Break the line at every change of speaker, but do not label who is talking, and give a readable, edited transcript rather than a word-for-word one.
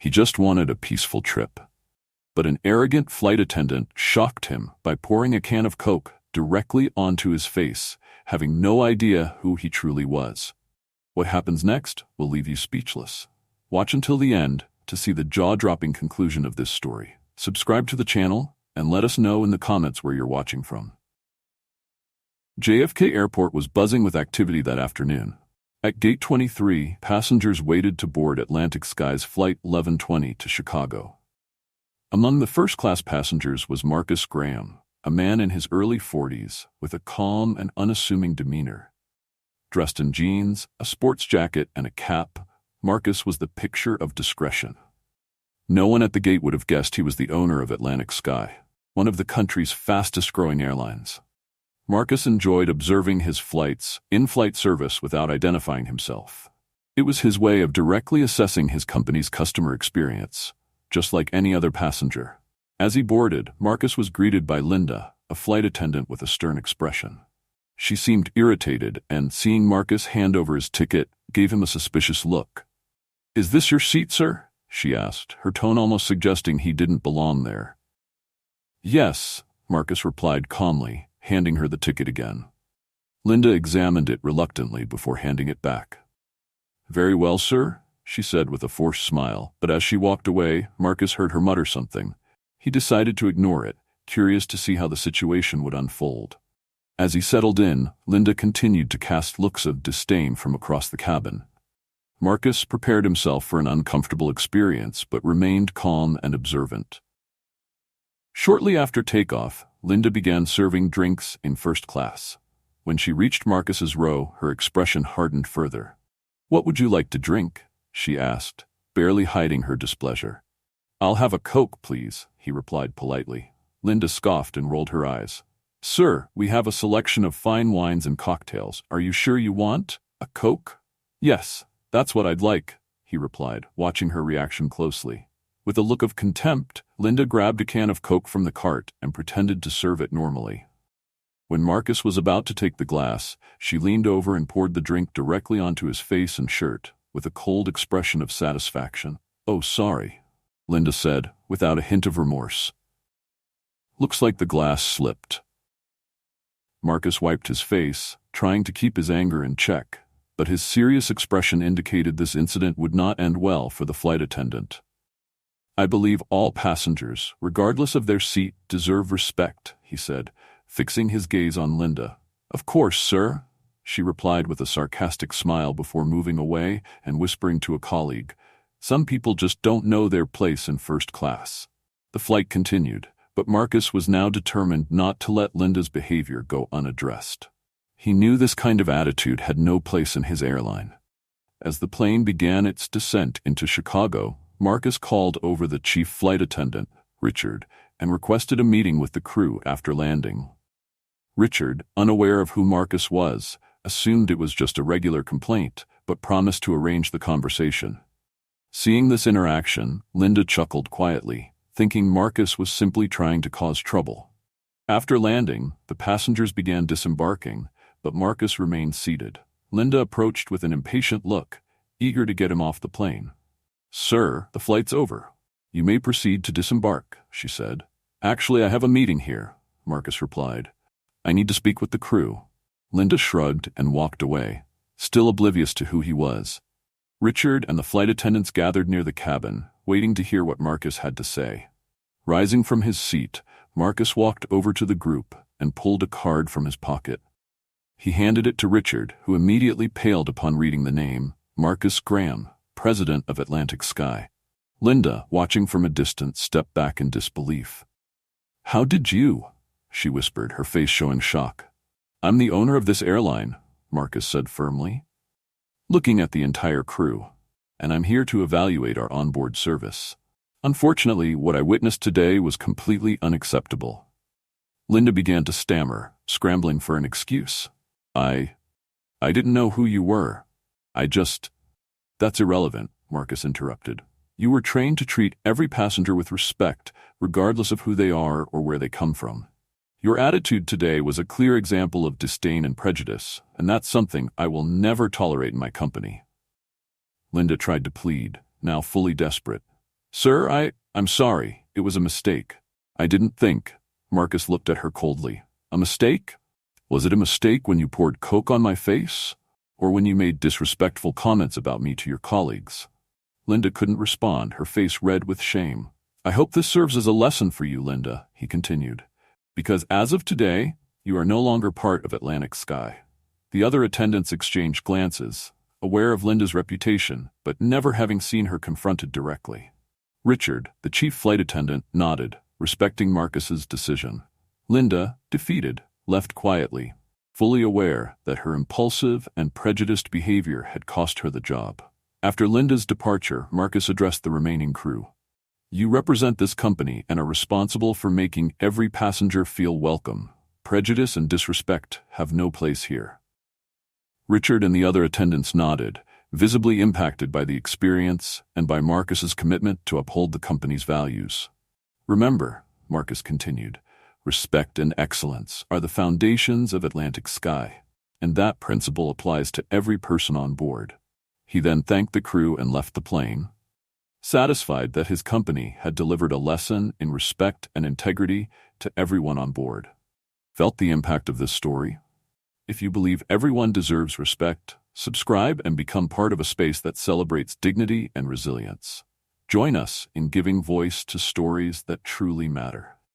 He just wanted a peaceful trip. But an arrogant flight attendant shocked him by pouring a can of Coke directly onto his face, having no idea who he truly was. What happens next will leave you speechless. Watch until the end to see the jaw-dropping conclusion of this story. Subscribe to the channel and let us know in the comments where you're watching from. JFK Airport was buzzing with activity that afternoon. At Gate 23, passengers waited to board Atlantic Sky's Flight 1120 to Chicago. Among the first-class passengers was Marcus Graham, a man in his early 40s with a calm and unassuming demeanor. Dressed in jeans, a sports jacket, and a cap, Marcus was the picture of discretion. No one at the gate would have guessed he was the owner of Atlantic Sky, one of the country's fastest-growing airlines. Marcus enjoyed observing his flight's in-flight service without identifying himself. It was his way of directly assessing his company's customer experience, just like any other passenger. As he boarded, Marcus was greeted by Linda, a flight attendant with a stern expression. She seemed irritated, and seeing Marcus hand over his ticket, gave him a suspicious look. "Is this your seat, sir?" she asked, her tone almost suggesting he didn't belong there. "Yes," Marcus replied calmly, handing her the ticket again. Linda examined it reluctantly before handing it back. "Very well, sir," she said with a forced smile, but as she walked away, Marcus heard her mutter something. He decided to ignore it, curious to see how the situation would unfold. As he settled in, Linda continued to cast looks of disdain from across the cabin. Marcus prepared himself for an uncomfortable experience, but remained calm and observant. Shortly after takeoff, Linda began serving drinks in first class. When she reached Marcus's row, her expression hardened further. "What would you like to drink?" she asked, barely hiding her displeasure. "I'll have a Coke, please," he replied politely. Linda scoffed and rolled her eyes. "Sir, we have a selection of fine wines and cocktails. Are you sure you want a Coke?" "Yes, that's what I'd like," he replied, watching her reaction closely. With a look of contempt, Linda grabbed a can of Coke from the cart and pretended to serve it normally. When Marcus was about to take the glass, she leaned over and poured the drink directly onto his face and shirt, with a cold expression of satisfaction. "Oh, sorry," Linda said, without a hint of remorse. "Looks like the glass slipped." Marcus wiped his face, trying to keep his anger in check, but his serious expression indicated this incident would not end well for the flight attendant. "I believe all passengers, regardless of their seat, deserve respect," he said, fixing his gaze on Linda. "Of course, sir," she replied with a sarcastic smile before moving away and whispering to a colleague, "Some people just don't know their place in first class." The flight continued, but Marcus was now determined not to let Linda's behavior go unaddressed. He knew this kind of attitude had no place in his airline. As the plane began its descent into Chicago, Marcus called over the chief flight attendant, Richard, and requested a meeting with the crew after landing. Richard, unaware of who Marcus was, assumed it was just a regular complaint, but promised to arrange the conversation. Seeing this interaction, Linda chuckled quietly, thinking Marcus was simply trying to cause trouble. After landing, the passengers began disembarking, but Marcus remained seated. Linda approached with an impatient look, eager to get him off the plane. "Sir, the flight's over. You may proceed to disembark," she said. "Actually, I have a meeting here," Marcus replied. "I need to speak with the crew." Linda shrugged and walked away, still oblivious to who he was. Richard and the flight attendants gathered near the cabin, waiting to hear what Marcus had to say. Rising from his seat, Marcus walked over to the group and pulled a card from his pocket. He handed it to Richard, who immediately paled upon reading the name, Marcus Graham, president of Atlantic Sky. Linda, watching from a distance, stepped back in disbelief. "How did you?" she whispered, her face showing shock. "I'm the owner of this airline," Marcus said firmly, looking at the entire crew, "and I'm here to evaluate our onboard service. Unfortunately, what I witnessed today was completely unacceptable." Linda began to stammer, scrambling for an excuse. I didn't know who you were. That's irrelevant," Marcus interrupted. "You were trained to treat every passenger with respect, regardless of who they are or where they come from. Your attitude today was a clear example of disdain and prejudice, and that's something I will never tolerate in my company." Linda tried to plead, now fully desperate. Sir, I'm sorry. It was a mistake. I didn't think. Marcus looked at her coldly. A mistake? Was it a mistake when you poured Coke on my face? Or when you made disrespectful comments about me to your colleagues? Linda couldn't respond, her face red with shame. I hope this serves as a lesson for you, Linda, he continued. Because as of today, you are no longer part of Atlantic Sky. The other attendants exchanged glances, aware of Linda's reputation, but never having seen her confronted directly. Richard, the chief flight attendant, nodded, respecting Marcus's decision. Linda, defeated, left quietly, fully aware that her impulsive and prejudiced behavior had cost her the job. After Linda's departure, Marcus addressed the remaining crew. You represent this company and are responsible for making every passenger feel welcome. Prejudice and disrespect have no place here. Richard and the other attendants nodded, visibly impacted by the experience and by Marcus's commitment to uphold the company's values. Remember, Marcus continued, respect and excellence are the foundations of Atlantic Sky, and that principle applies to every person on board. He then thanked the crew and left the plane, satisfied that his company had delivered a lesson in respect and integrity to everyone on board. Felt the impact of this story? If you believe everyone deserves respect, subscribe and become part of a space that celebrates dignity and resilience. Join us in giving voice to stories that truly matter.